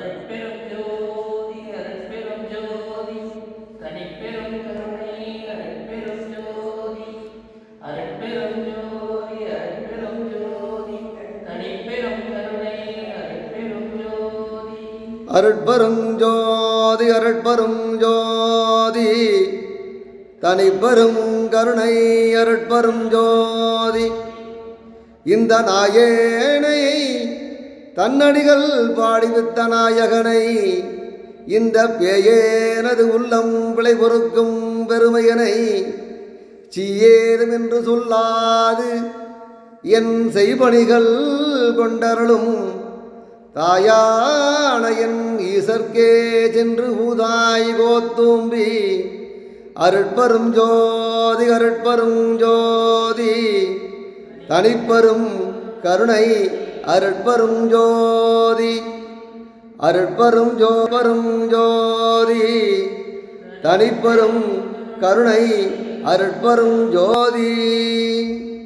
அருட்பெரும் ஜோதி அருட்பெரும் ஜோதி தனிப்பெரும் கருணை அருட்பெரும் ஜோதி அருட்பெரும் ஜோதி அருட்பெரும் ஜோதி தனிப்பெரும் கருணை அருட்பெரும் ஜோதி அருட்பெரும் ஜோதி அருட்பெரும் ஜோதி தனிப்பெரும் கருணை அருட்பெரும் ஜோதி. இந்த நாயேனை தன்னடிகள் பாடிவித்த நாயகனை இந்த பேயேனது உள்ளம் பிழை பொறுக்கும் பெருமையனை சீயேதும் என்று சொல்லாது என் செய்பணிகள் கொண்டருளும் தாயான என் ஈசர்க்கே சென்று ஊதாய் கோத்தூம்பி அருட்பெரும் ஜோதி அருட்பெரும் ஜோதி தனிப்பெரும் கருணை அருட்பெரும் ஜோதி அருட்பெரும் ஜோதி தனிப்பெரும் கருணை அருட்பெரும் ஜோதி.